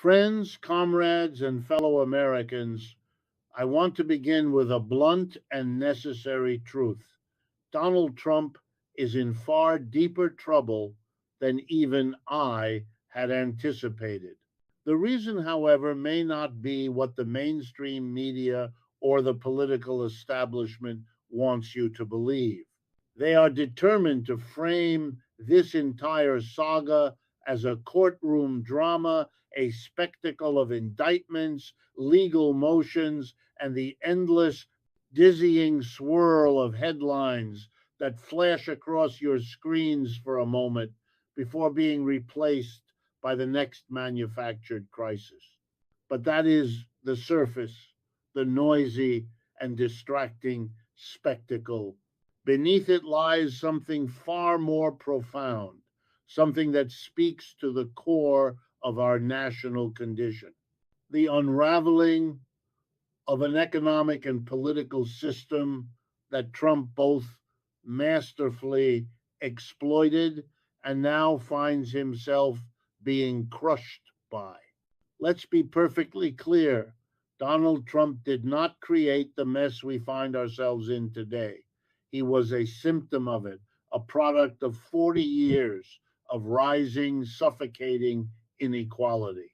Friends, comrades, and fellow Americans, I want to begin with a blunt and necessary truth. Donald Trump is in far deeper trouble than even I had anticipated. The reason, however, may not be what the mainstream media or the political establishment wants you to believe. They are determined to frame this entire saga as a courtroom drama, a spectacle of indictments, legal motions, and the endless, dizzying swirl of headlines that flash across your screens for a moment before being replaced by the next manufactured crisis. But that is the surface, the noisy and distracting spectacle. Beneath it lies something far more profound, something that speaks to the core of our national condition. The unraveling of an economic and political system that Trump both masterfully exploited and now finds himself being crushed by. Let's be perfectly clear. Donald Trump did not create the mess we find ourselves in today. He was a symptom of it, a product of 40 years of rising, suffocating inequality.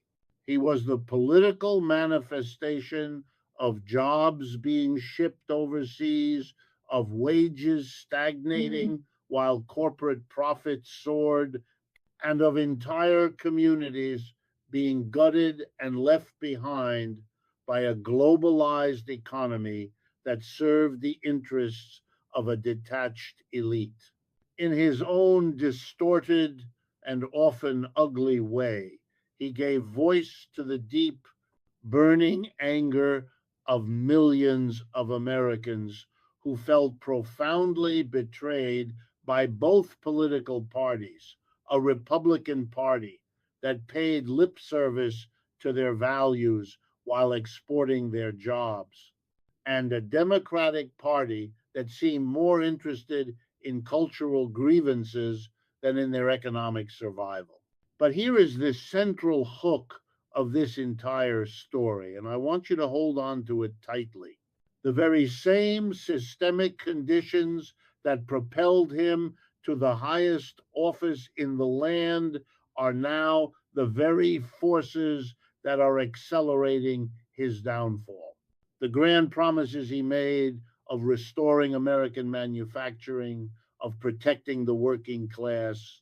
He was the political manifestation of jobs being shipped overseas, of wages stagnating while corporate profits soared, and of entire communities being gutted and left behind by a globalized economy that served the interests of a detached elite. In his own distorted and often ugly way, he gave voice to the deep, burning anger of millions of Americans who felt profoundly betrayed by both political parties, a Republican Party that paid lip service to their values while exporting their jobs, and a Democratic Party that seemed more interested in cultural grievances than in their economic survival. But here is the central hook of this entire story, and I want you to hold on to it tightly. The very same systemic conditions that propelled him to the highest office in the land are now the very forces that are accelerating his downfall. The grand promises he made of restoring American manufacturing, of protecting the working class,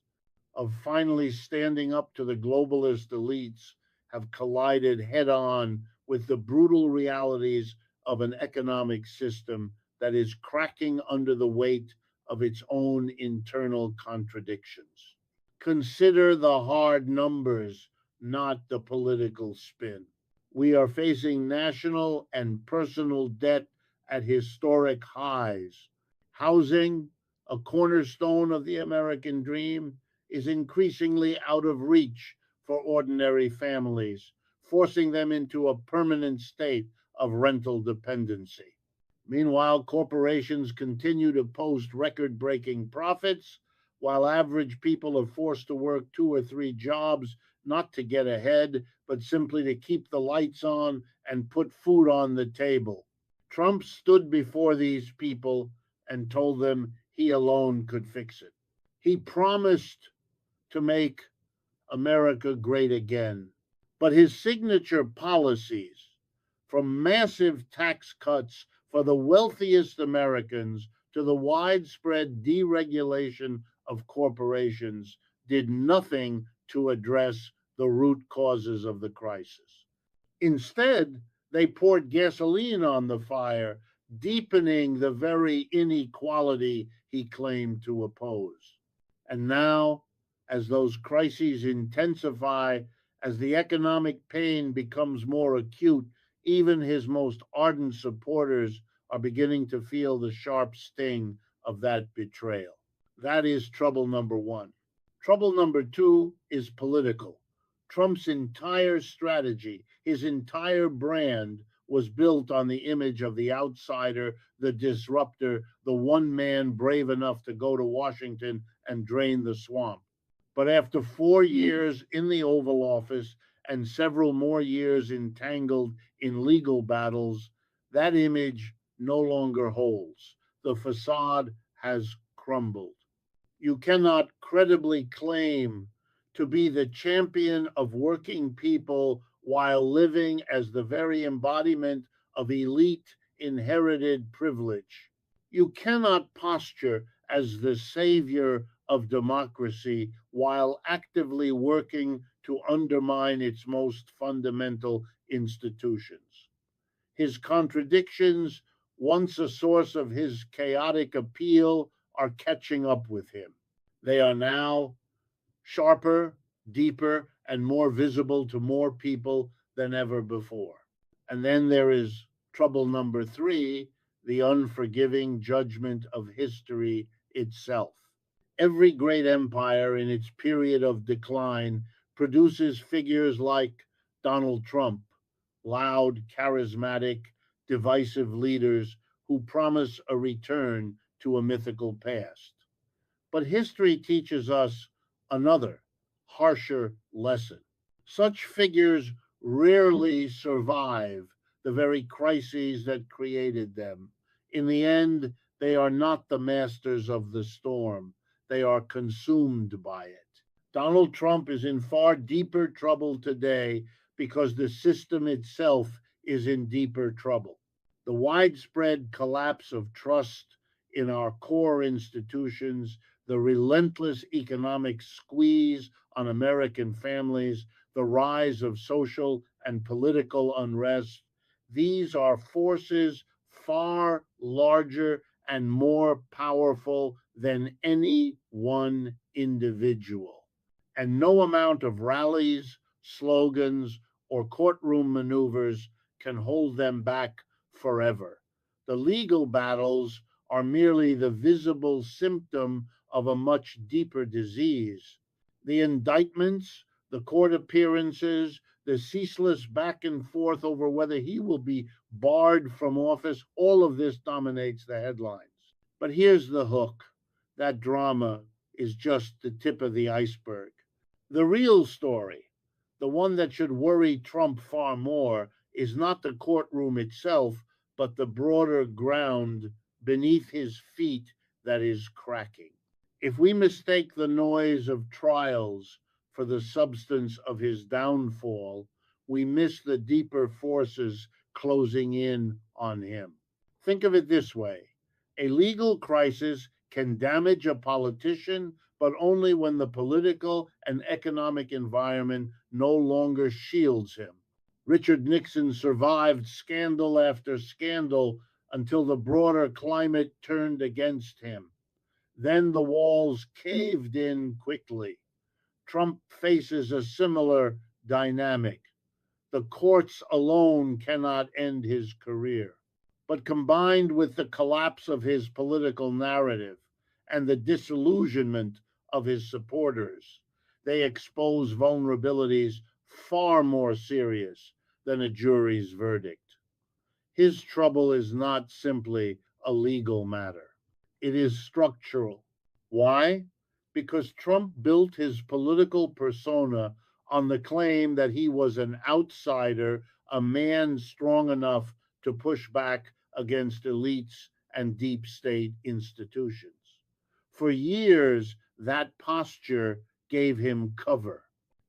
of finally standing up to the globalist elites have collided head on with the brutal realities of an economic system that is cracking under the weight of its own internal contradictions. Consider the hard numbers, not the political spin. We are facing national and personal debt at historic highs. Housing, a cornerstone of the American dream, is increasingly out of reach for ordinary families, forcing them into a permanent state of rental dependency. Meanwhile, corporations continue to post record breaking profits, while average people are forced to work two or three jobs not to get ahead, but simply to keep the lights on and put food on the table. Trump stood before these people and told them he alone could fix it. He promised to make America great again. But his signature policies, from massive tax cuts for the wealthiest Americans to the widespread deregulation of corporations, did nothing to address the root causes of the crisis. Instead, they poured gasoline on the fire, deepening the very inequality he claimed to oppose. And now, as those crises intensify, as the economic pain becomes more acute, even his most ardent supporters are beginning to feel the sharp sting of that betrayal. That is trouble number one. Trouble number two is political. Trump's entire strategy, his entire brand, was built on the image of the outsider, the disruptor, the one man brave enough to go to Washington and drain the swamp. But after 4 years in the Oval Office, and several more years entangled in legal battles, that image no longer holds. The facade has crumbled. You cannot credibly claim to be the champion of working people while living as the very embodiment of elite inherited privilege. You cannot posture as the savior of democracy while actively working to undermine its most fundamental institutions. His contradictions, once a source of his chaotic appeal, are catching up with him. They are now sharper, deeper, and more visible to more people than ever before. And then there is trouble number three, the unforgiving judgment of history itself. Every great empire in its period of decline produces figures like Donald Trump, loud, charismatic, divisive leaders who promise a return to a mythical past. But history teaches us another, harsher lesson. Such figures rarely survive the very crises that created them. In the end, they are not the masters of the storm, they are consumed by it. Donald Trump is in far deeper trouble today because the system itself is in deeper trouble. The widespread collapse of trust in our core institutions, the relentless economic squeeze on American families, the rise of social and political unrest, these are forces far larger and more powerful than any one individual. And no amount of rallies, slogans, or courtroom maneuvers can hold them back forever. The legal battles are merely the visible symptom of a much deeper disease. The indictments, the court appearances, the ceaseless back and forth over whether he will be barred from office, all of this dominates the headlines. But here's the hook, that drama is just the tip of the iceberg. The real story, the one that should worry Trump far more, is not the courtroom itself, but the broader ground beneath his feet that is cracking. If we mistake the noise of trials for the substance of his downfall, we miss the deeper forces closing in on him. Think of it this way, a legal crisis can damage a politician, but only when the political and economic environment no longer shields him. Richard Nixon survived scandal after scandal until the broader climate turned against him. Then the walls caved in quickly. Trump faces a similar dynamic. The courts alone cannot end his career. But combined with the collapse of his political narrative and the disillusionment of his supporters, they expose vulnerabilities far more serious than a jury's verdict. His trouble is not simply a legal matter, it is structural. Why? Because Trump built his political persona on the claim that he was an outsider, a man strong enough to push back against elites and deep state institutions. For years, that posture gave him cover.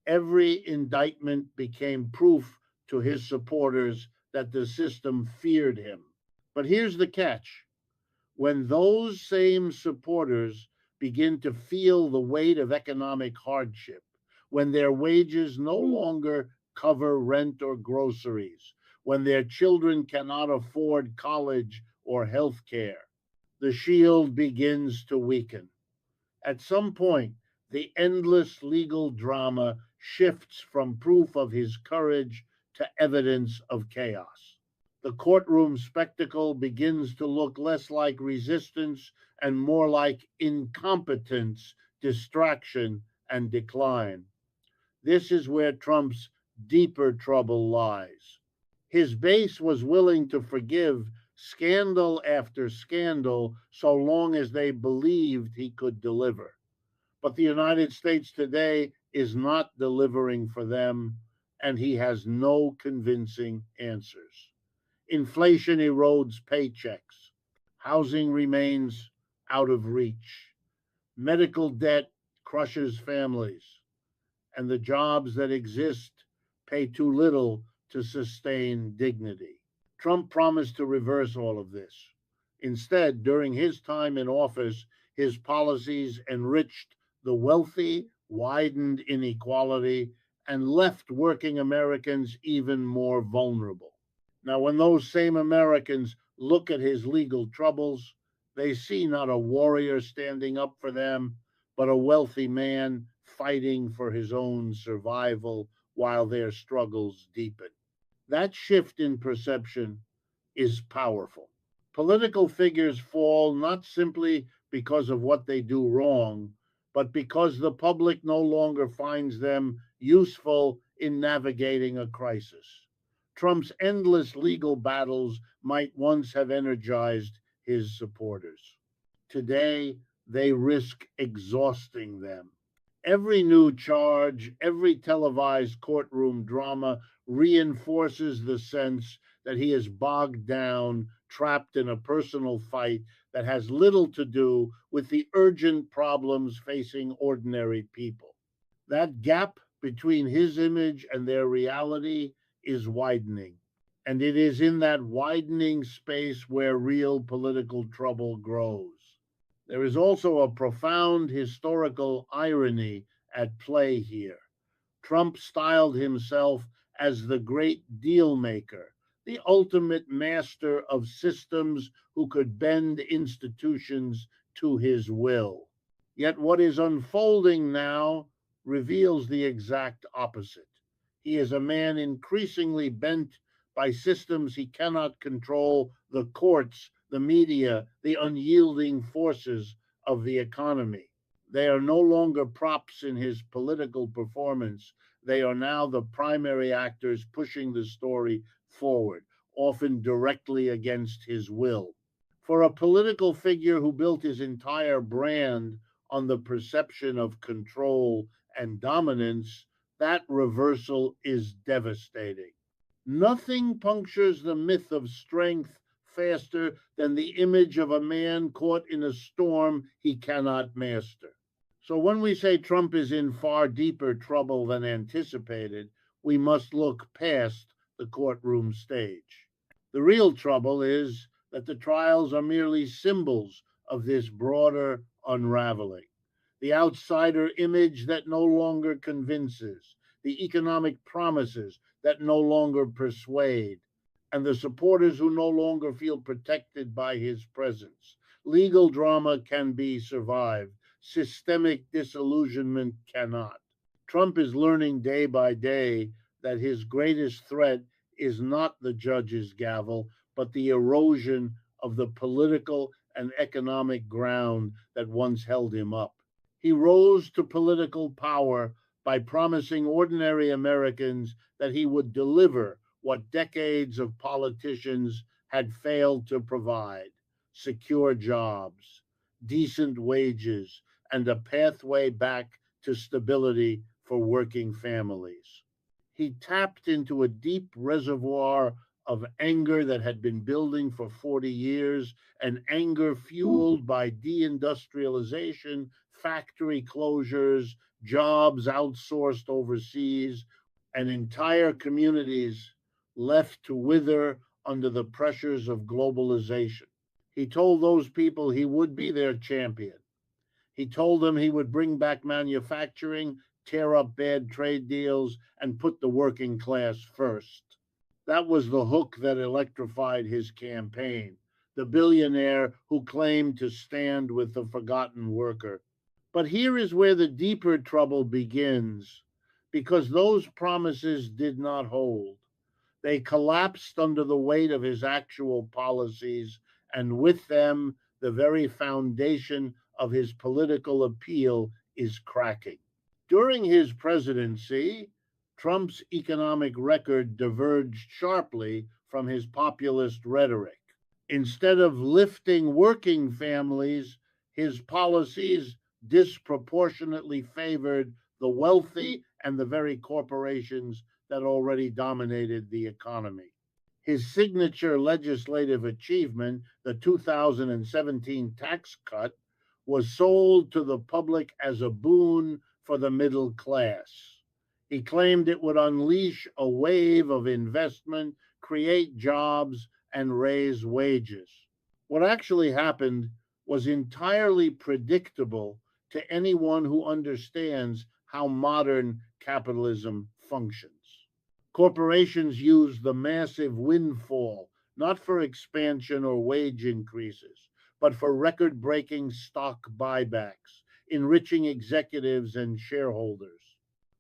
Every indictment became proof to his supporters that the system feared him. But here's the catch, when those same supporters begin to feel the weight of economic hardship, when their wages no longer cover rent or groceries, when their children cannot afford college or health care, the shield begins to weaken. At some point, the endless legal drama shifts from proof of his courage to evidence of chaos. The courtroom spectacle begins to look less like resistance and more like incompetence, distraction, and decline. This is where Trump's deeper trouble lies. His base was willing to forgive scandal after scandal so long as they believed he could deliver. But the United States today is not delivering for them, and he has no convincing answers. Inflation erodes paychecks. Housing remains out of reach. Medical debt crushes families, and the jobs that exist pay too little to sustain dignity. Trump promised to reverse all of this. Instead, during his time in office, his policies enriched the wealthy, widened inequality, and left working Americans even more vulnerable. Now, when those same Americans look at his legal troubles, they see not a warrior standing up for them, but a wealthy man fighting for his own survival while their struggles deepen. That shift in perception is powerful. Political figures fall not simply because of what they do wrong, but because the public no longer finds them useful in navigating a crisis. Trump's endless legal battles might once have energized his supporters. Today, they risk exhausting them. Every new charge, every televised courtroom drama reinforces the sense that he is bogged down, trapped in a personal fight that has little to do with the urgent problems facing ordinary people. That gap between his image and their reality is widening. And it is in that widening space where real political trouble grows. There is also a profound historical irony at play here. Trump styled himself as the great deal maker, the ultimate master of systems who could bend institutions to his will. Yet what is unfolding now reveals the exact opposite. He is a man increasingly bent by systems he cannot control, the courts, the media, the unyielding forces of the economy. They are no longer props in his political performance. They are now the primary actors pushing the story forward, often directly against his will. For a political figure who built his entire brand on the perception of control and dominance, that reversal is devastating. Nothing punctures the myth of strength faster than the image of a man caught in a storm he cannot master. So when we say Trump is in far deeper trouble than anticipated, we must look past the courtroom stage. The real trouble is that the trials are merely symbols of this broader unraveling. The outsider image that no longer convinces, the economic promises that no longer persuade, and the supporters who no longer feel protected by his presence. Legal drama can be survived, systemic disillusionment cannot. Trump is learning day by day that his greatest threat is not the judge's gavel, but the erosion of the political and economic ground that once held him up. He rose to political power by promising ordinary Americans that he would deliver what decades of politicians had failed to provide: secure jobs, decent wages, and a pathway back to stability for working families. He tapped into a deep reservoir of anger that had been building for 40 years, an anger fueled by deindustrialization, factory closures, jobs outsourced overseas, and entire communities left to wither under the pressures of globalization. He told those people he would be their champion. He told them he would bring back manufacturing, tear up bad trade deals, and put the working class first. That was the hook that electrified his campaign, the billionaire who claimed to stand with the forgotten worker. But here is where the deeper trouble begins, because those promises did not hold. They collapsed under the weight of his actual policies, and with them, the very foundation of his political appeal is cracking. During his presidency, Trump's economic record diverged sharply from his populist rhetoric. Instead of lifting working families, his policies disproportionately favored the wealthy and the very corporations that already dominated the economy. His signature legislative achievement, the 2017 tax cut, was sold to the public as a boon for the middle class. He claimed it would unleash a wave of investment, create jobs, and raise wages. What actually happened was entirely predictable to anyone who understands how modern capitalism functions. Corporations use the massive windfall not for expansion or wage increases, but for record breaking stock buybacks, enriching executives and shareholders.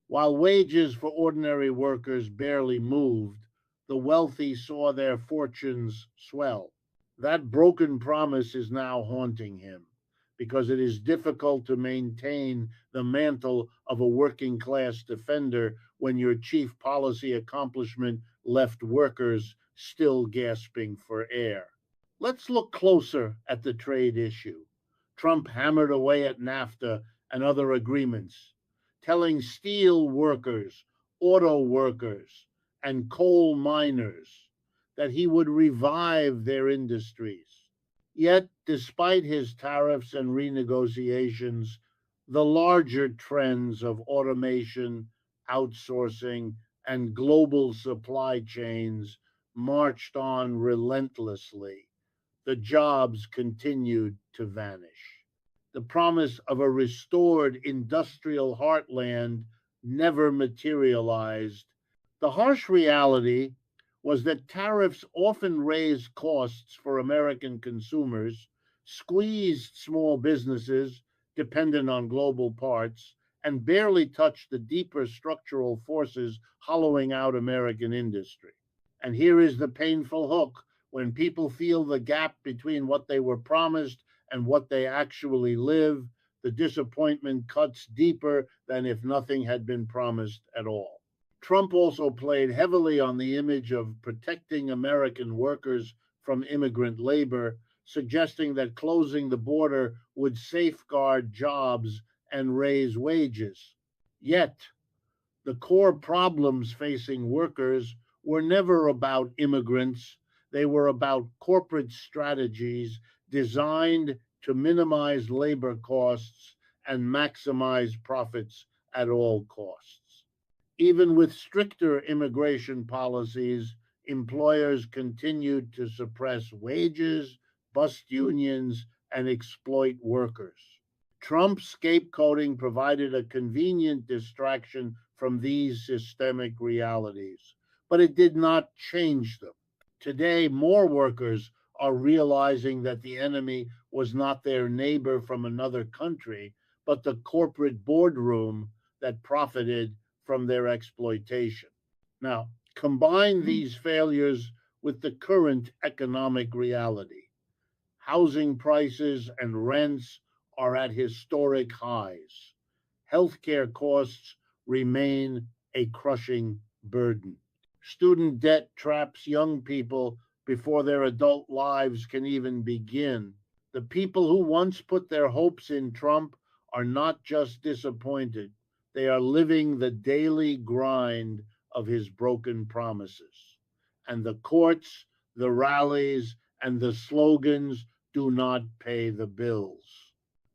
While wages for ordinary workers barely moved, the wealthy saw their fortunes swell. That broken promise is now haunting him because it is difficult to maintain the mantle of a working class defender when your chief policy accomplishment left workers still gasping for air. Let's look closer at the trade issue. Trump hammered away at NAFTA and other agreements, telling steel workers, auto workers, and coal miners that he would revive their industries. Yet, despite his tariffs and renegotiations, the larger trends of automation, outsourcing, and global supply chains marched on relentlessly. The jobs continued to vanish. The promise of a restored industrial heartland never materialized. The harsh reality was that tariffs often raised costs for American consumers, squeezed small businesses dependent on global parts, and barely touched the deeper structural forces hollowing out American industry. And here is the painful hook: when people feel the gap between what they were promised and what they actually live, the disappointment cuts deeper than if nothing had been promised at all. Trump also played heavily on the image of protecting American workers from immigrant labor, suggesting that closing the border would safeguard jobs and raise wages. Yet, the core problems facing workers were never about immigrants. They were about corporate strategies designed to minimize labor costs and maximize profits at all costs. Even with stricter immigration policies, employers continued to suppress wages, bust unions, and exploit workers. Trump's scapegoating provided a convenient distraction from these systemic realities, but it did not change them. Today, more workers are realizing that the enemy was not their neighbor from another country, but the corporate boardroom that profited from their exploitation. Now, combine these failures with the current economic reality. Housing prices and rents are at historic highs. Healthcare costs remain a crushing burden. Student debt traps young people before their adult lives can even begin. The people who once put their hopes in Trump are not just disappointed, they are living the daily grind of his broken promises. And the courts, the rallies, and the slogans do not pay the bills.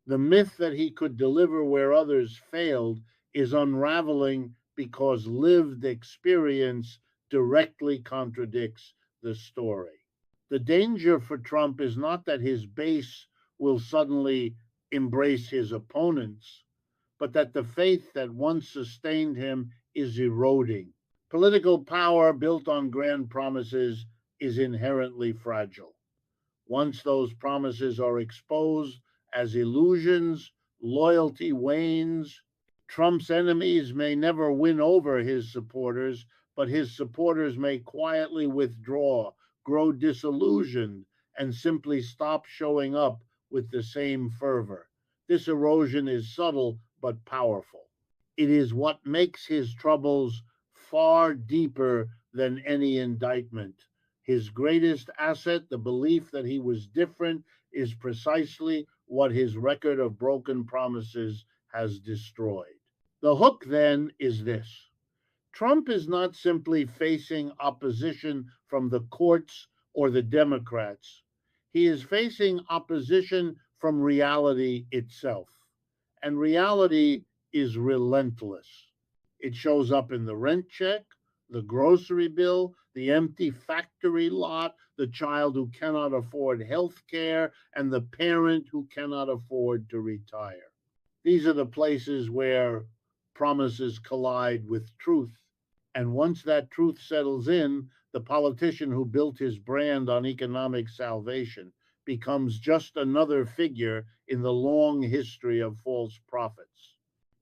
The myth that he could deliver where others failed is unraveling because lived experience directly contradicts the story. The danger for Trump is not that his base will suddenly embrace his opponents, but that the faith that once sustained him is eroding. Political power built on grand promises is inherently fragile. Once those promises are exposed as illusions, loyalty wanes. Trump's enemies may never win over his supporters, but his supporters may quietly withdraw, grow disillusioned, and simply stop showing up with the same fervor. This erosion is subtle but powerful. It is what makes his troubles far deeper than any indictment. His greatest asset, the belief that he was different, is precisely what his record of broken promises has destroyed. The hook then is this: Trump is not simply facing opposition from the courts or the Democrats. He is facing opposition from reality itself. And reality is relentless. It shows up in the rent check, the grocery bill, the empty factory lot, the child who cannot afford health care, and the parent who cannot afford to retire. These are the places where promises collide with truth. And once that truth settles in, the politician who built his brand on economic salvation becomes just another figure in the long history of false prophets.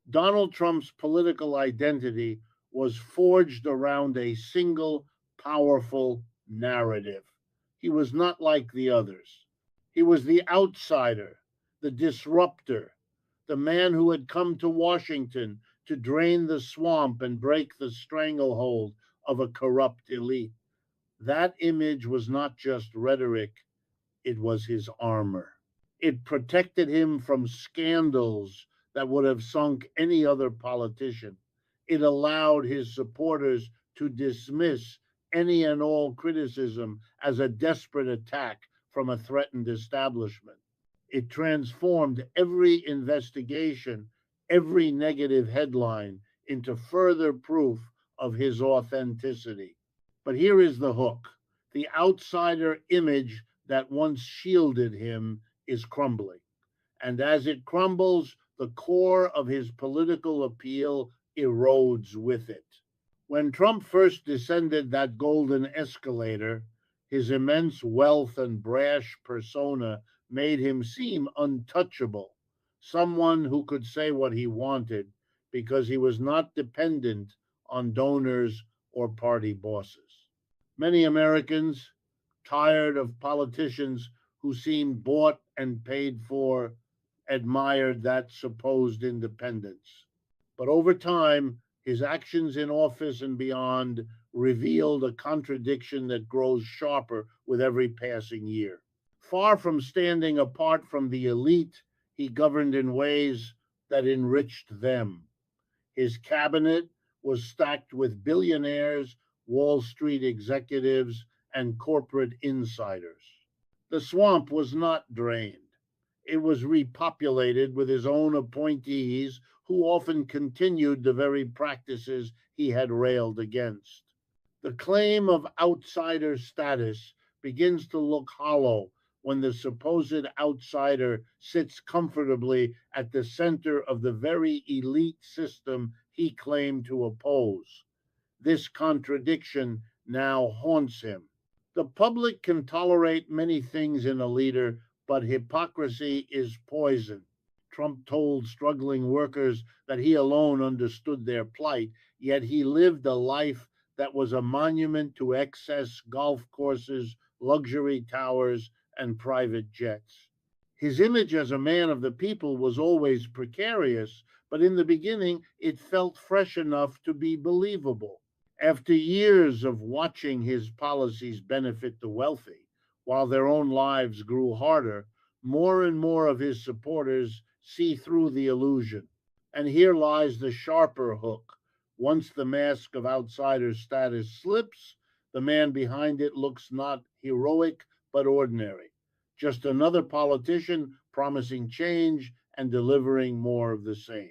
Donald Trump's political identity was forged around a single powerful narrative. He was not like the others. He was the outsider, the disruptor, the man who had come to Washington to drain the swamp and break the stranglehold of a corrupt elite. That image was not just rhetoric, it was his armor. It protected him from scandals that would have sunk any other politician. It allowed his supporters to dismiss any and all criticism as a desperate attack from a threatened establishment. It transformed every investigation, every negative headline into further proof of his authenticity. But here is the hook: the outsider image that once shielded him is crumbling. And as it crumbles, the core of his political appeal erodes with it. When Trump first descended that golden escalator, his immense wealth and brash persona made him seem untouchable, someone who could say what he wanted because he was not dependent on donors or party bosses. Many Americans, tired of politicians who seemed bought and paid for, admired that supposed independence. But over time, his actions in office and beyond revealed a contradiction that grows sharper with every passing year. Far from standing apart from the elite, he governed in ways that enriched them. His cabinet was stacked with billionaires, Wall Street executives, and corporate insiders. The swamp was not drained. It was repopulated with his own appointees who often continued the very practices he had railed against. The claim of outsider status begins to look hollow when the supposed outsider sits comfortably at the center of the very elite system he claimed to oppose. This contradiction now haunts him. The public can tolerate many things in a leader, but hypocrisy is poison. Trump told struggling workers that he alone understood their plight, yet he lived a life that was a monument to excess golf courses, luxury towers, and private jets. His image as a man of the people was always precarious, but in the beginning it felt fresh enough to be believable. After years of watching his policies benefit the wealthy, while their own lives grew harder, more and more of his supporters see through the illusion. And here lies the sharper hook. Once the mask of outsider status slips, the man behind it looks not heroic but ordinary, just another politician promising change and delivering more of the same.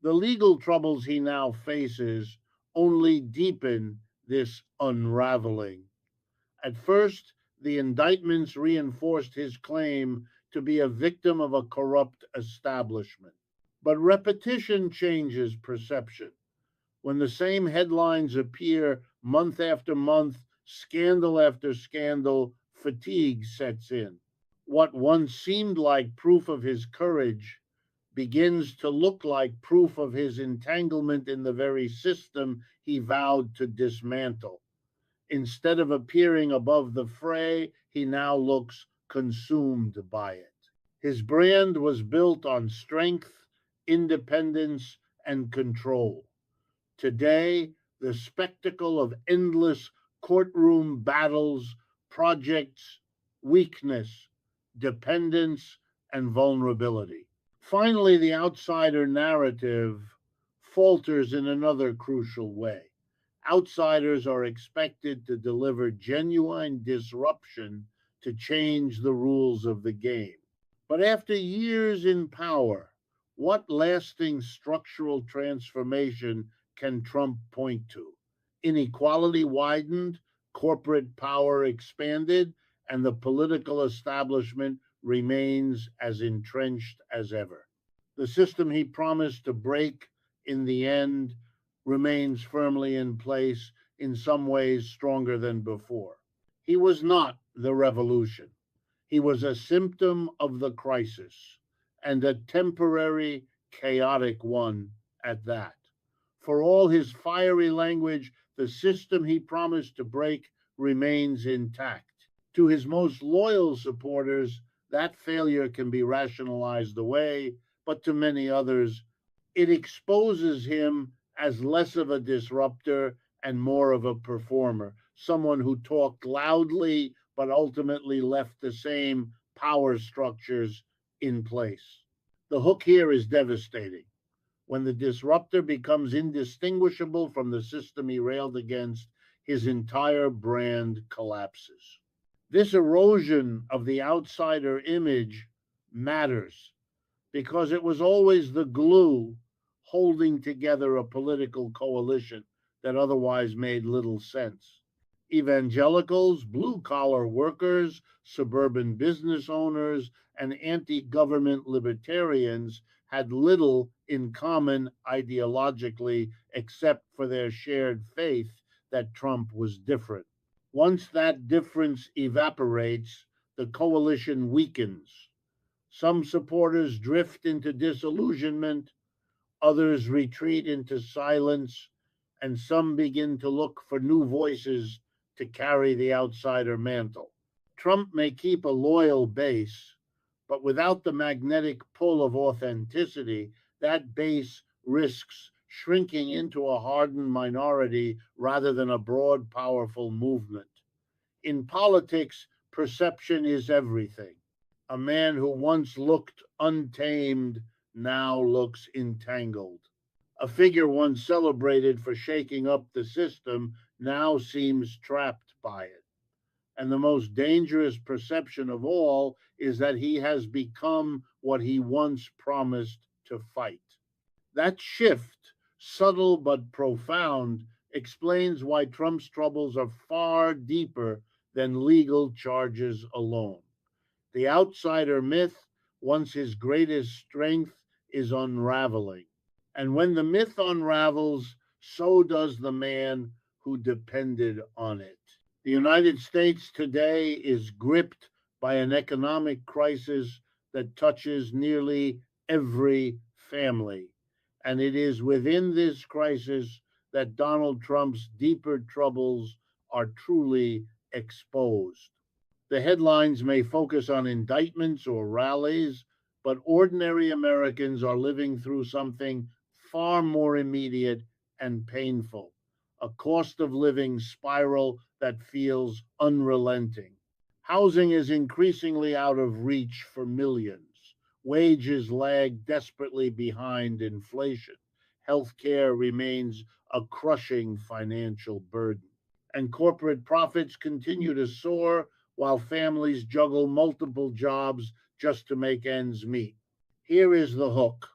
The legal troubles he now faces only deepen this unraveling. At first, the indictments reinforced his claim to be a victim of a corrupt establishment. But repetition changes perception. When the same headlines appear month after month, scandal after scandal, fatigue sets in. What once seemed like proof of his courage begins to look like proof of his entanglement in the very system he vowed to dismantle. Instead of appearing above the fray, he now looks consumed by it. His brand was built on strength, independence, and control. Today, the spectacle of endless courtroom battles, projects weakness, dependence, and vulnerability. Finally, the outsider narrative falters in another crucial way. Outsiders are expected to deliver genuine disruption to change the rules of the game. But after years in power, what lasting structural transformation can Trump point to? Inequality widened, corporate power expanded, and the political establishment remains as entrenched as ever. The system he promised to break in the end remains firmly in place, in some ways stronger than before. He was not the revolution. He was a symptom of the crisis, and a temporary, chaotic one at that. For all his fiery language, the system he promised to break remains intact. To his most loyal supporters, that failure can be rationalized away, but to many others, it exposes him as less of a disruptor and more of a performer, someone who talked loudly but ultimately left the same power structures in place. The hook here is devastating. When the disruptor becomes indistinguishable from the system he railed against, his entire brand collapses. This erosion of the outsider image matters because it was always the glue holding together a political coalition that otherwise made little sense. Evangelicals, blue collar workers, suburban business owners, and anti government libertarians had little in common ideologically except for their shared faith that Trump was different. Once that difference evaporates, the coalition weakens. Some supporters drift into disillusionment, others retreat into silence, and some begin to look for new voices to carry the outsider mantle. Trump may keep a loyal base, but without the magnetic pull of authenticity, that base risks shrinking into a hardened minority rather than a broad, powerful movement. In politics, perception is everything. A man who once looked untamed now looks entangled. A figure once celebrated for shaking up the system now seems trapped by it. And the most dangerous perception of all is that he has become what he once promised to fight. That shift, subtle but profound, explains why Trump's troubles are far deeper than legal charges alone. The outsider myth, once his greatest strength, is unraveling. And when the myth unravels, so does the man who depended on it. The United States today is gripped by an economic crisis that touches nearly every family. And it is within this crisis that Donald Trump's deeper troubles are truly exposed. The headlines may focus on indictments or rallies, but ordinary Americans are living through something far more immediate and painful, a cost of living spiral that feels unrelenting. Housing is increasingly out of reach for millions. Wages lag desperately behind inflation. Healthcare remains a crushing financial burden. And corporate profits continue to soar while families juggle multiple jobs just to make ends meet. Here is the hook.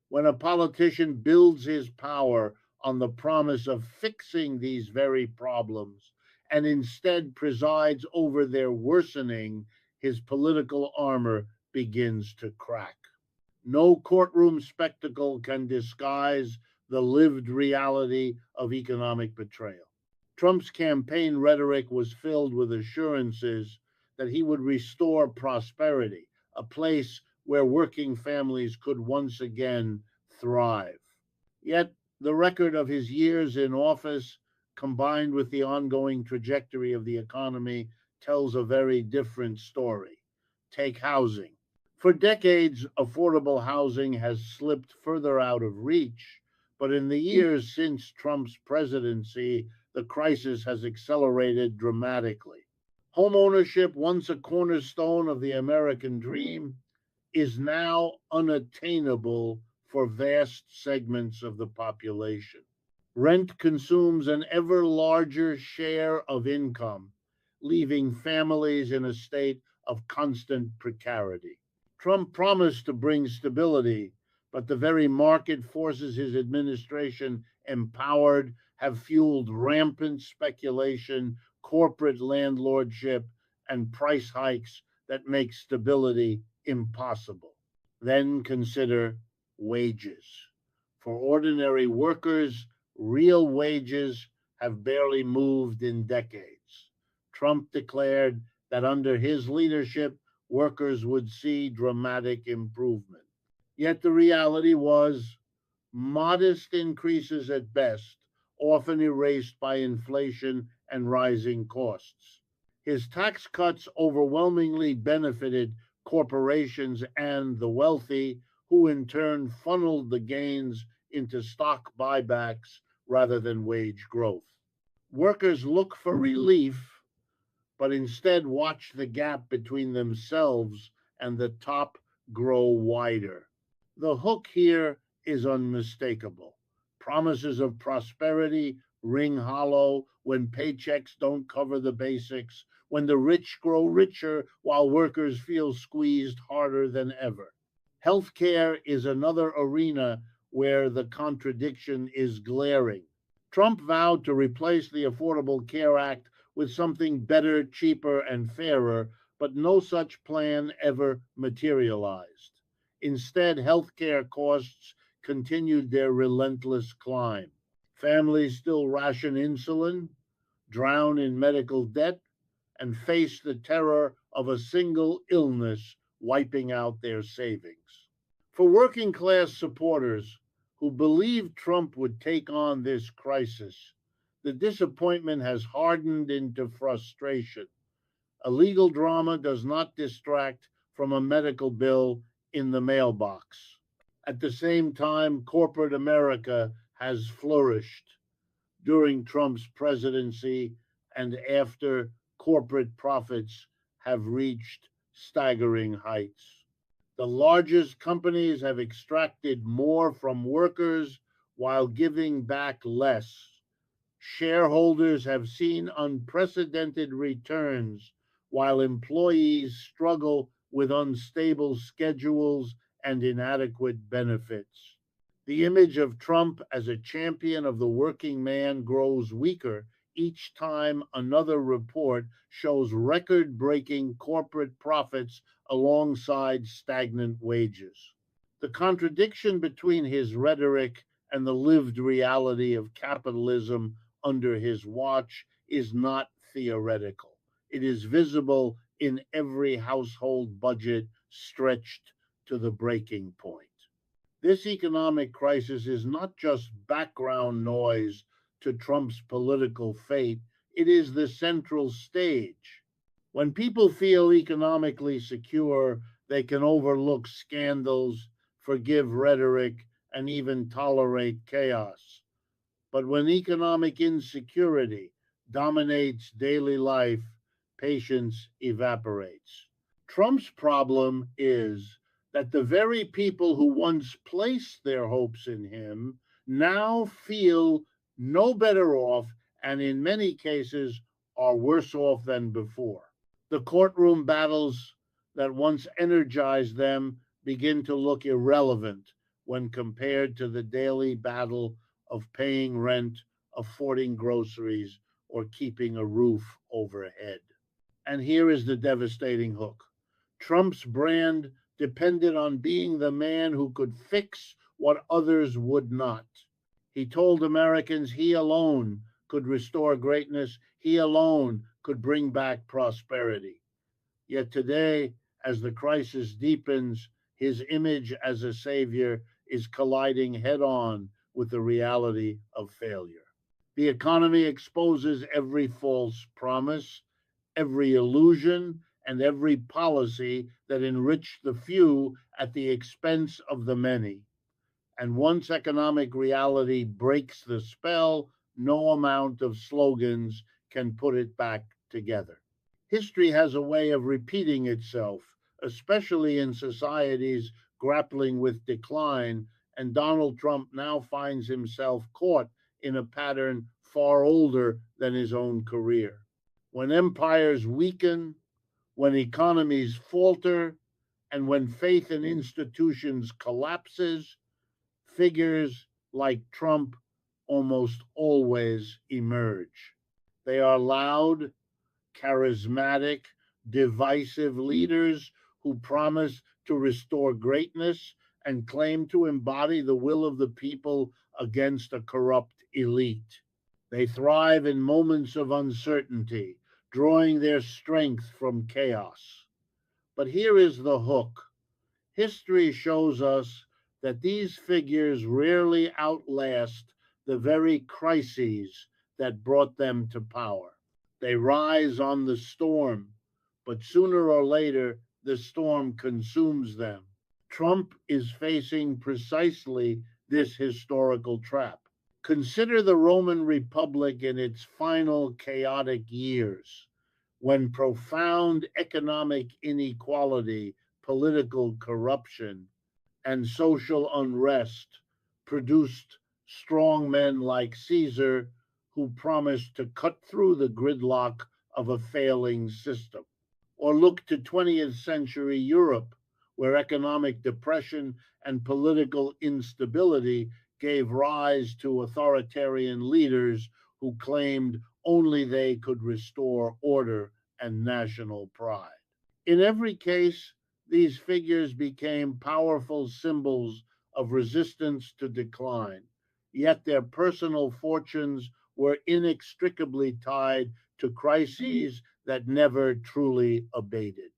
When a politician builds his power on the promise of fixing these very problems and instead presides over their worsening, his political armor begins to crack. No courtroom spectacle can disguise the lived reality of economic betrayal. Trump's campaign rhetoric was filled with assurances that he would restore prosperity, a place where working families could once again thrive. Yet the record of his years in office, combined with the ongoing trajectory of the economy, tells a very different story. Take housing. For decades, affordable housing has slipped further out of reach, but in the years since Trump's presidency, the crisis has accelerated dramatically. Homeownership, once a cornerstone of the American dream, is now unattainable for vast segments of the population. Rent consumes an ever larger share of income, leaving families in a state of constant precarity. Trump promised to bring stability, but the very market forces his administration empowered have fueled rampant speculation, corporate landlordship, and price hikes that make stability impossible. Then consider wages. For ordinary workers, real wages have barely moved in decades. Trump declared that under his leadership, workers would see dramatic improvement. Yet the reality was modest increases at best, often erased by inflation and rising costs. His tax cuts overwhelmingly benefited corporations and the wealthy, who in turn funneled the gains into stock buybacks rather than wage growth. Workers look for relief, but instead watch the gap between themselves and the top grow wider. The hook here is unmistakable. Promises of prosperity ring hollow when paychecks don't cover the basics, when the rich grow richer while workers feel squeezed harder than ever. Healthcare is another arena where the contradiction is glaring. Trump vowed to replace the Affordable Care Act with something better, cheaper, and fairer, but no such plan ever materialized. Instead, healthcare costs continued their relentless climb. Families still ration insulin, drown in medical debt, and face the terror of a single illness wiping out their savings. For working class supporters who believed Trump would take on this crisis, the disappointment has hardened into frustration. A legal drama does not distract from a medical bill in the mailbox. At the same time, corporate America has flourished. During Trump's presidency and after, corporate profits have reached staggering heights. The largest companies have extracted more from workers while giving back less. Shareholders have seen unprecedented returns while employees struggle with unstable schedules and inadequate benefits. The image of Trump as a champion of the working man grows weaker each time another report shows record breaking corporate profits alongside stagnant wages. The contradiction between his rhetoric and the lived reality of capitalism under his watch is not theoretical. It is visible in every household budget stretched to the breaking point. This economic crisis is not just background noise to Trump's political fate, it is the central stage. When people feel economically secure, they can overlook scandals, forgive rhetoric, and even tolerate chaos. But when economic insecurity dominates daily life, patience evaporates. Trump's problem is that the very people who once placed their hopes in him now feel no better off and, in many cases, are worse off than before. The courtroom battles that once energized them begin to look irrelevant when compared to the daily battle of paying rent, affording groceries, or keeping a roof overhead. And here is the devastating hook. Trump's brand depended on being the man who could fix what others would not. He told Americans he alone could restore greatness, he alone could bring back prosperity. Yet today, as the crisis deepens, his image as a savior is colliding head on with the reality of failure. The economy exposes every false promise, every illusion, and every policy that enriched the few at the expense of the many. And once economic reality breaks the spell, no amount of slogans can put it back together. History has a way of repeating itself, especially in societies grappling with decline, and Donald Trump now finds himself caught in a pattern far older than his own career. When empires weaken, when economies falter, and when faith in institutions collapses, figures like Trump almost always emerge. They are loud, charismatic, divisive leaders who promise to restore greatness and claim to embody the will of the people against a corrupt elite. They thrive in moments of uncertainty, drawing their strength from chaos. But here is the hook. History shows us that these figures rarely outlast the very crises that brought them to power. They rise on the storm, but sooner or later, the storm consumes them. Trump is facing precisely this historical trap. Consider the Roman Republic in its final chaotic years, when profound economic inequality, political corruption, and social unrest produced strong men like Caesar who promised to cut through the gridlock of a failing system. Or look to 20th century Europe, where economic depression and political instability gave rise to authoritarian leaders who claimed only they could restore order and national pride. In every case, these figures became powerful symbols of resistance to decline, yet their personal fortunes were inextricably tied to crises that never truly abated.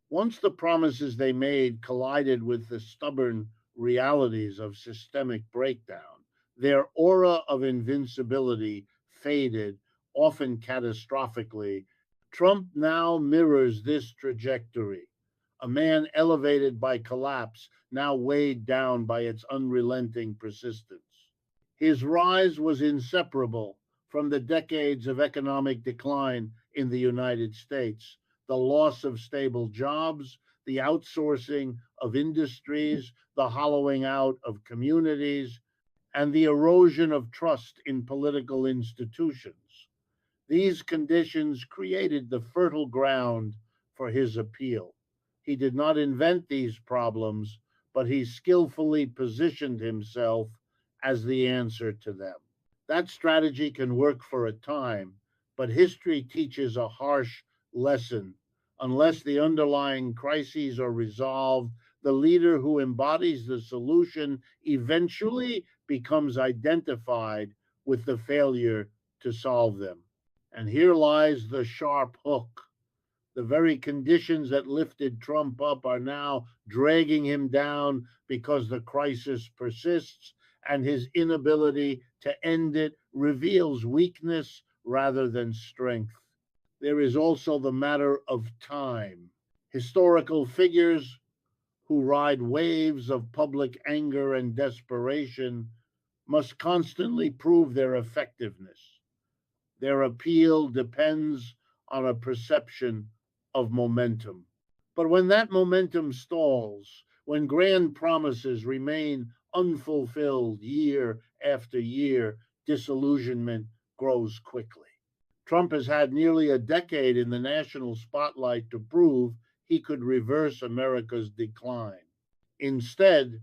Once the promises they made collided with the stubborn realities of systemic breakdown, their aura of invincibility faded, often catastrophically. Trump now mirrors this trajectory. A man elevated by collapse, now weighed down by its unrelenting persistence. His rise was inseparable from the decades of economic decline in the United States, the loss of stable jobs, the outsourcing of industries, the hollowing out of communities, and the erosion of trust in political institutions. These conditions created the fertile ground for his appeal. He did not invent these problems, but he skillfully positioned himself as the answer to them. That strategy can work for a time, but history teaches a harsh lesson. Unless the underlying crises are resolved, the leader who embodies the solution eventually becomes identified with the failure to solve them. And here lies the sharp hook. The very conditions that lifted Trump up are now dragging him down because the crisis persists, and his inability to end it reveals weakness rather than strength. There is also the matter of time. Historical figures who ride waves of public anger and desperation must constantly prove their effectiveness. Their appeal depends on a perception of momentum. But when that momentum stalls, when grand promises remain unfulfilled year after year, disillusionment grows quickly. Trump has had nearly a decade in the national spotlight to prove he could reverse America's decline. Instead,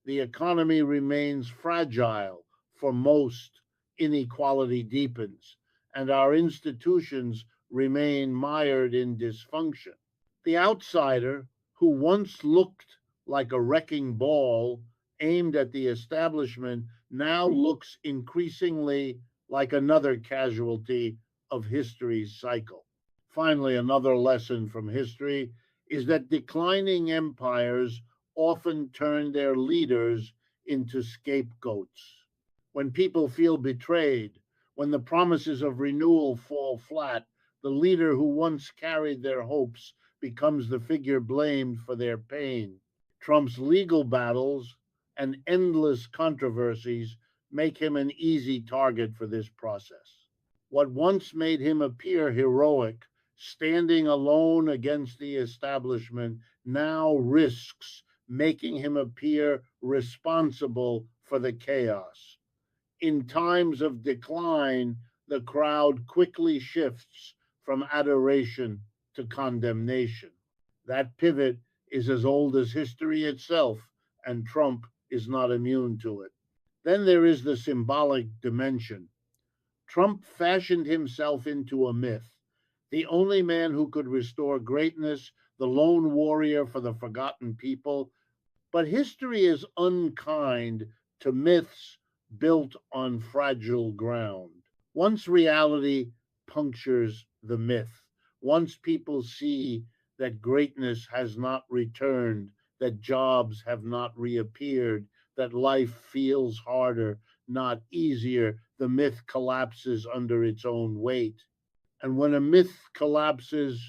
the economy remains fragile for most, inequality deepens, and our institutions remain mired in dysfunction. The outsider, who once looked like a wrecking ball aimed at the establishment, now looks increasingly like another casualty of history's cycle. Finally, another lesson from history is that declining empires often turn their leaders into scapegoats. When people feel betrayed, when the promises of renewal fall flat, the leader who once carried their hopes becomes the figure blamed for their pain. Trump's legal battles and endless controversies make him an easy target for this process. What once made him appear heroic, standing alone against the establishment, now risks making him appear responsible for the chaos. In times of decline, the crowd quickly shifts from adoration to condemnation. That pivot is as old as history itself, and Trump is not immune to it. Then there is the symbolic dimension. Trump fashioned himself into a myth, the only man who could restore greatness, the lone warrior for the forgotten people. But history is unkind to myths built on fragile ground. Once reality punctures the myth, once people see that greatness has not returned, that jobs have not reappeared, that life feels harder, not easier, the myth collapses under its own weight. And when a myth collapses,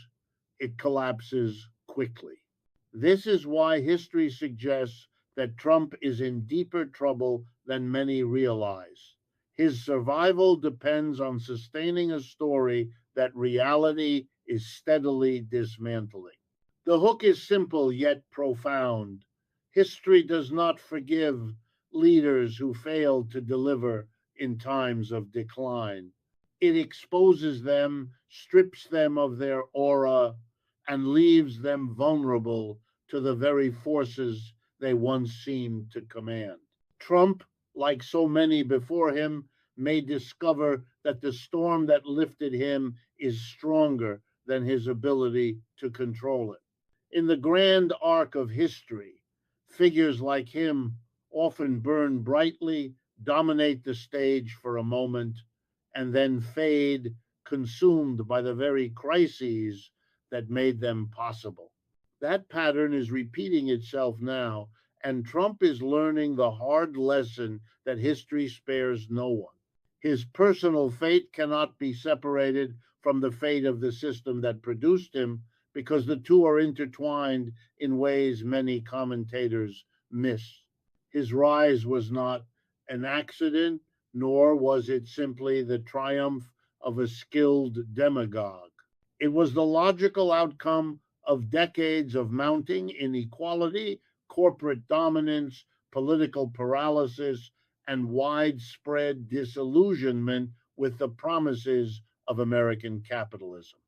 it collapses quickly. This is why history suggests that Trump is in deeper trouble than many realize. His survival depends on sustaining a story that reality is steadily dismantling. The hook is simple yet profound. History does not forgive leaders who fail to deliver in times of decline. It exposes them, strips them of their aura, and leaves them vulnerable to the very forces they once seemed to command. Trump, like so many before him, may discover that the storm that lifted him is stronger than his ability to control it. In the grand arc of history, figures like him often burn brightly, dominate the stage for a moment, and then fade, consumed by the very crises that made them possible. That pattern is repeating itself now, and Trump is learning the hard lesson that history spares no one. His personal fate cannot be separated from the fate of the system that produced him because the two are intertwined in ways many commentators miss. His rise was not an accident, nor was it simply the triumph of a skilled demagogue. It was the logical outcome of decades of mounting inequality, corporate dominance, political paralysis, and widespread disillusionment with the promises of American capitalism.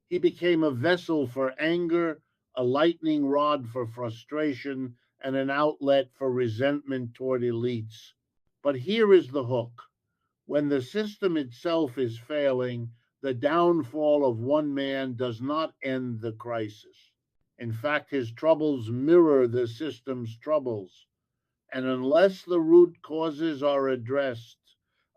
He became a vessel for anger, a lightning rod for frustration, and an outlet for resentment toward elites. But here is the hook. When the system itself is failing, the downfall of one man does not end the crisis. In fact, his troubles mirror the system's troubles. And unless the root causes are addressed,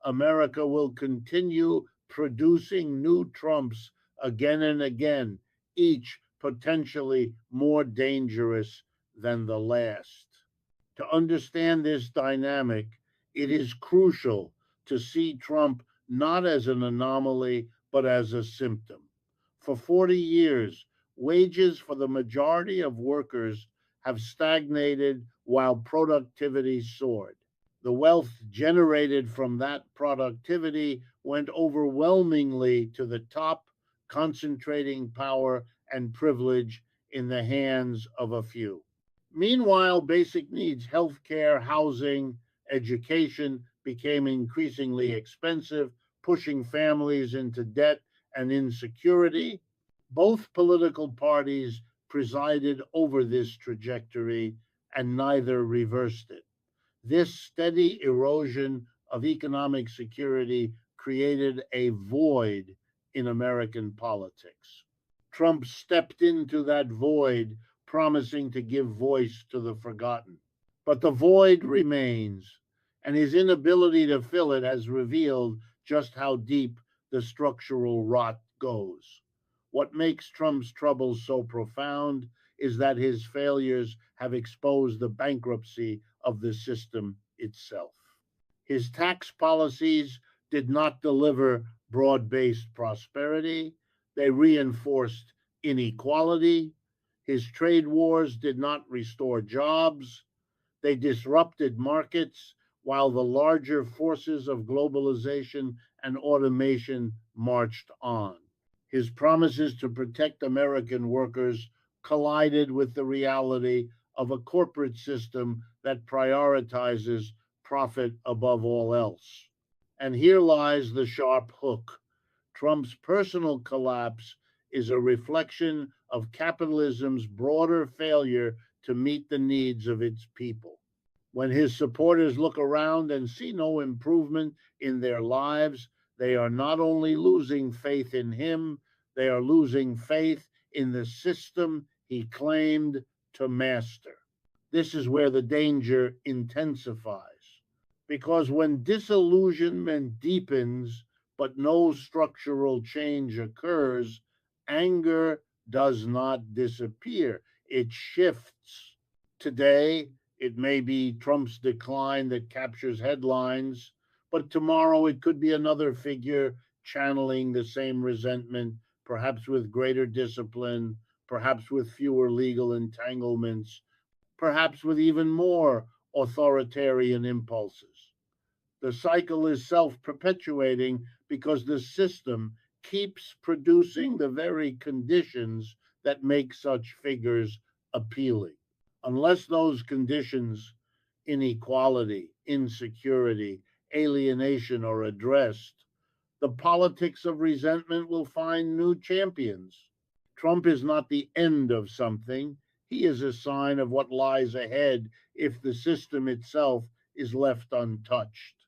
America will continue producing new Trumps again and again, each potentially more dangerous than the last. To understand this dynamic, it is crucial to see Trump not as an anomaly, but as a symptom. For 40 years, wages for the majority of workers have stagnated while productivity soared. The wealth generated from that productivity went overwhelmingly to the top, concentrating power and privilege in the hands of a few. Meanwhile, basic needs, healthcare, housing, education became increasingly expensive, pushing families into debt and insecurity. Both political parties presided over this trajectory, and neither reversed it. This steady erosion of economic security created a void in American politics. Trump stepped into that void, promising to give voice to the forgotten. But the void remains, and his inability to fill it has revealed just how deep the structural rot goes. What makes Trump's troubles so profound is that his failures have exposed the bankruptcy of the system itself. His tax policies did not deliver broad based prosperity, they reinforced inequality. His trade wars did not restore jobs, they disrupted markets while the larger forces of globalization and automation marched on. His promises to protect American workers collided with the reality of a corporate system that prioritizes profit above all else. And here lies the sharp hook. Trump's personal collapse is a reflection of capitalism's broader failure to meet the needs of its people. When his supporters look around and see no improvement in their lives, they are not only losing faith in him, they are losing faith in the system he claimed to master. This is where the danger intensifies. Because when disillusionment deepens, but no structural change occurs, anger does not disappear, it shifts. Today, it may be Trump's decline that captures headlines, but tomorrow it could be another figure channeling the same resentment, perhaps with greater discipline, perhaps with fewer legal entanglements, perhaps with even more authoritarian impulses. The cycle is self perpetuating because the system keeps producing the very conditions that make such figures appealing. Unless those conditions, inequality, insecurity, alienation, are addressed, the politics of resentment will find new champions. Trump is not the end of something, he is a sign of what lies ahead if the system itself is left untouched.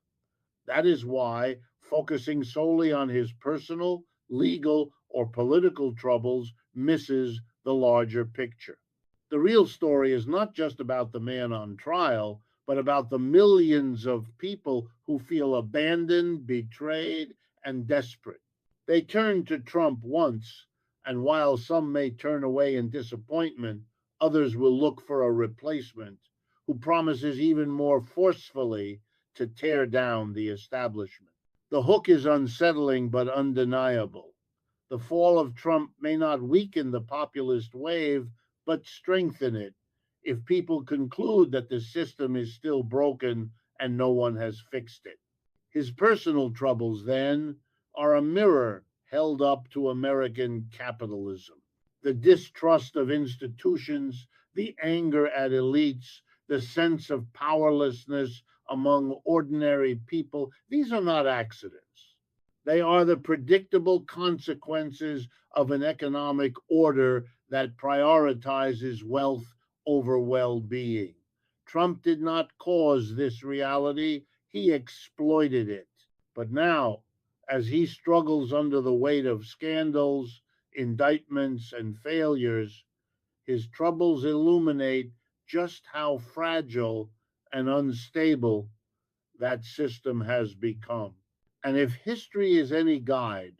That is why focusing solely on his personal, legal, or political troubles misses the larger picture. The real story is not just about the man on trial, but about the millions of people who feel abandoned, betrayed, and desperate. They turned to Trump once, and while some may turn away in disappointment, others will look for a replacement who promises even more forcefully to tear down the establishment. The hook is unsettling but undeniable. The fall of Trump may not weaken the populist wave, but strengthen it if people conclude that the system is still broken and no one has fixed it. His personal troubles, then, are a mirror held up to American capitalism. The distrust of institutions, the anger at elites, the sense of powerlessness among ordinary people, these are not accidents. They are the predictable consequences of an economic order that prioritizes wealth over well being. Trump did not cause this reality, he exploited it. But now, as he struggles under the weight of scandals, indictments, and failures, his troubles illuminate just how fragile and unstable that system has become. And if history is any guide,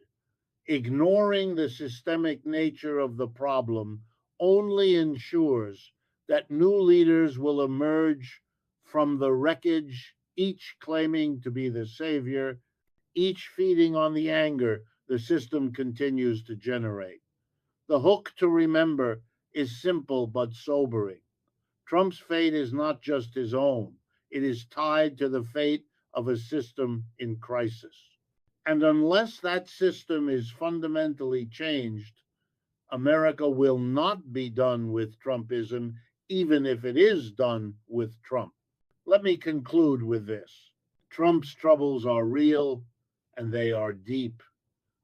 ignoring the systemic nature of the problem only ensures that new leaders will emerge from the wreckage, each claiming to be the savior, each feeding on the anger the system continues to generate. The hook to remember is simple but sobering. Trump's fate is not just his own, it is tied to the fate of a system in crisis. And unless that system is fundamentally changed, America will not be done with Trumpism, even if it is done with Trump. Let me conclude with this. Trump's troubles are real and they are deep,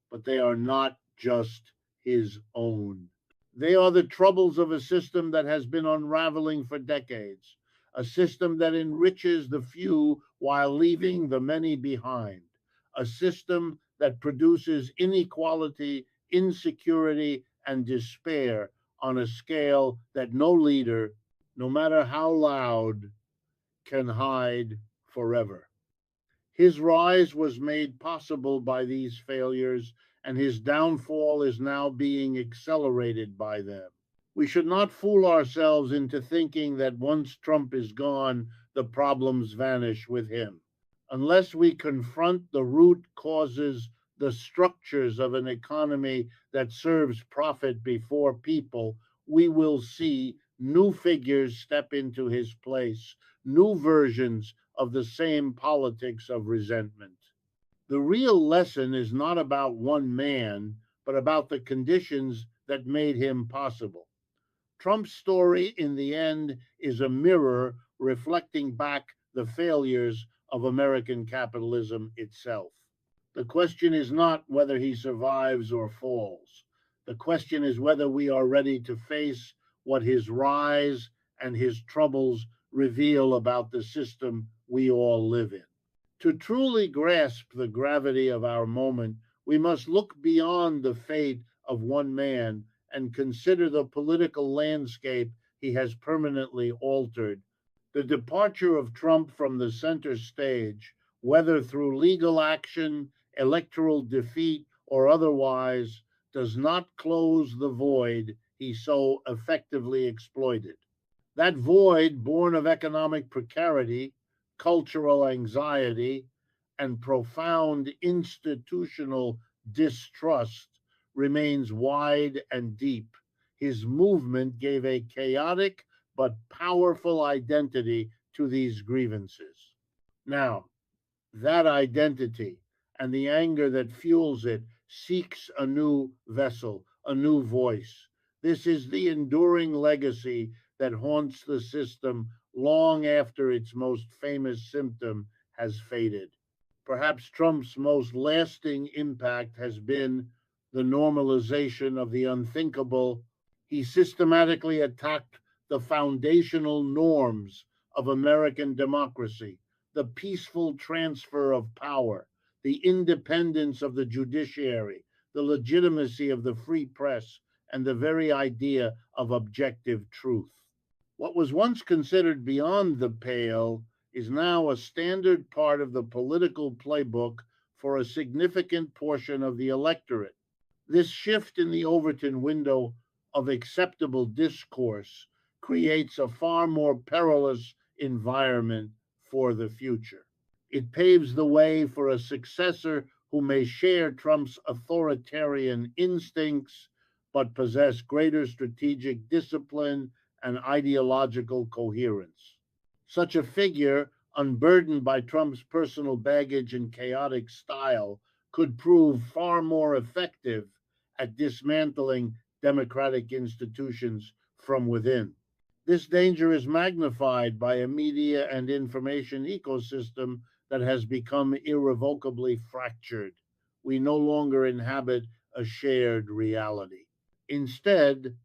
but they are not just his own. They are the troubles of a system that has been unraveling for decades, a system that enriches the few while leaving the many behind, a system that produces inequality, insecurity, and despair on a scale that no leader, no matter how loud, can hide forever. His rise was made possible by these failures, and his downfall is now being accelerated by them. We should not fool ourselves into thinking that once Trump is gone, the problems vanish with him. Unless we confront the root causes, the structures of an economy that serves profit before people, we will see new figures step into his place, new versions of the same politics of resentment. The real lesson is not about one man, but about the conditions that made him possible. Trump's story, in the end, is a mirror reflecting back the failures of American capitalism itself. The question is not whether he survives or falls. The question is whether we are ready to face what his rise and his troubles reveal about the system we all live in. To truly grasp the gravity of our moment, we must look beyond the fate of one man and consider the political landscape he has permanently altered. The departure of Trump from the center stage, whether through legal action, electoral defeat, or otherwise, does not close the void he so effectively exploited. That void, born of economic precarity, cultural anxiety, and profound institutional distrust, remains wide and deep. His movement gave a chaotic but powerful identity to these grievances. Now, that identity and the anger that fuels it seeks a new vessel, a new voice. This is the enduring legacy that haunts the system long after its most famous symptom has faded. Perhaps Trump's most lasting impact has been the normalization of the unthinkable. He systematically attacked the foundational norms of American democracy, the peaceful transfer of power, the independence of the judiciary, the legitimacy of the free press, and the very idea of objective truth. What was once considered beyond the pale is now a standard part of the political playbook for a significant portion of the electorate. This shift in the Overton window of acceptable discourse creates a far more perilous environment for the future. It paves the way for a successor who may share Trump's authoritarian instincts, but possess greater strategic discipline and ideological coherence. Such a figure, unburdened by Trump's personal baggage and chaotic style, could prove far more effective at dismantling democratic institutions from within. This danger is magnified by a media and information ecosystem that has become irrevocably fractured. We no longer inhabit a shared reality. Instead,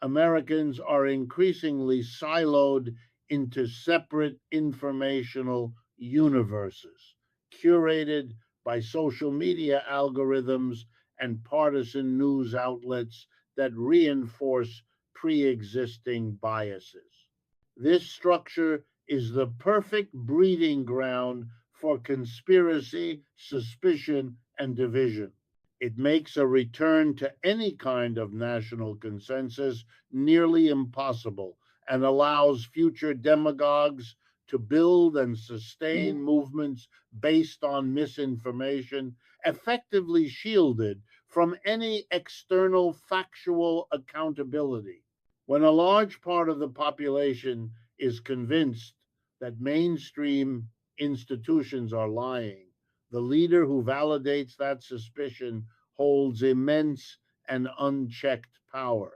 Americans are increasingly siloed into separate informational universes, curated by social media algorithms and partisan news outlets that reinforce pre existing biases. This structure is the perfect breeding ground for conspiracy, suspicion, and division. It makes a return to any kind of national consensus nearly impossible and allows future demagogues to build and sustain movements based on misinformation, effectively shielded from any external factual accountability. When a large part of the population is convinced that mainstream institutions are lying, the leader who validates that suspicion holds immense and unchecked power.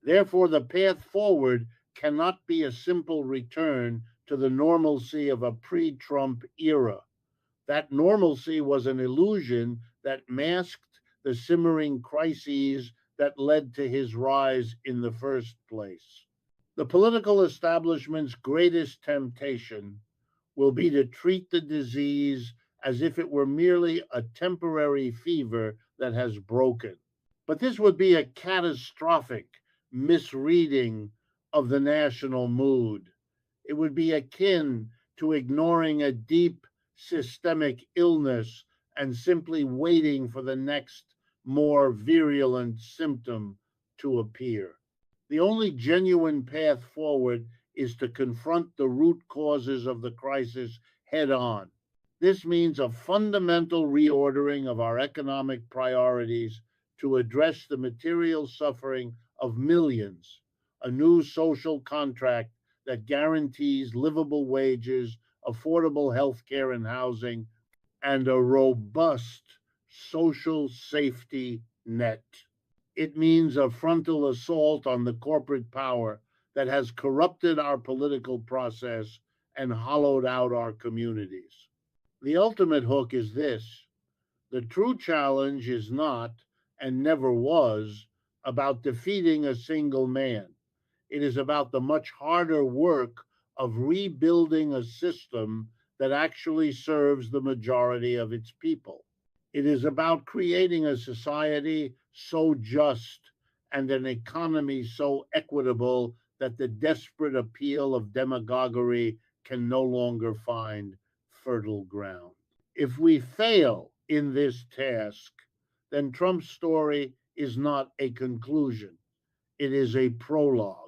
Therefore, the path forward cannot be a simple return to the normalcy of a pre Trump era. That normalcy was an illusion that masked the simmering crises that led to his rise in the first place. The political establishment's greatest temptation will be to treat the disease as if it were merely a temporary fever that has broken. But this would be a catastrophic misreading of the national mood. It would be akin to ignoring a deep systemic illness and simply waiting for the next more virulent symptom to appear. The only genuine path forward is to confront the root causes of the crisis head on. This means a fundamental reordering of our economic priorities to address the material suffering of millions, a new social contract that guarantees livable wages, affordable health care and housing, and a robust social safety net. It means a frontal assault on the corporate power that has corrupted our political process and hollowed out our communities. The ultimate hook is this: the true challenge is not, and never was, about defeating a single man. It is about the much harder work of rebuilding a system that actually serves the majority of its people. It is about creating a society so just and an economy so equitable that the desperate appeal of demagoguery can no longer find fertile ground. If we fail in this task, then Trump's story is not a conclusion, it is a prologue.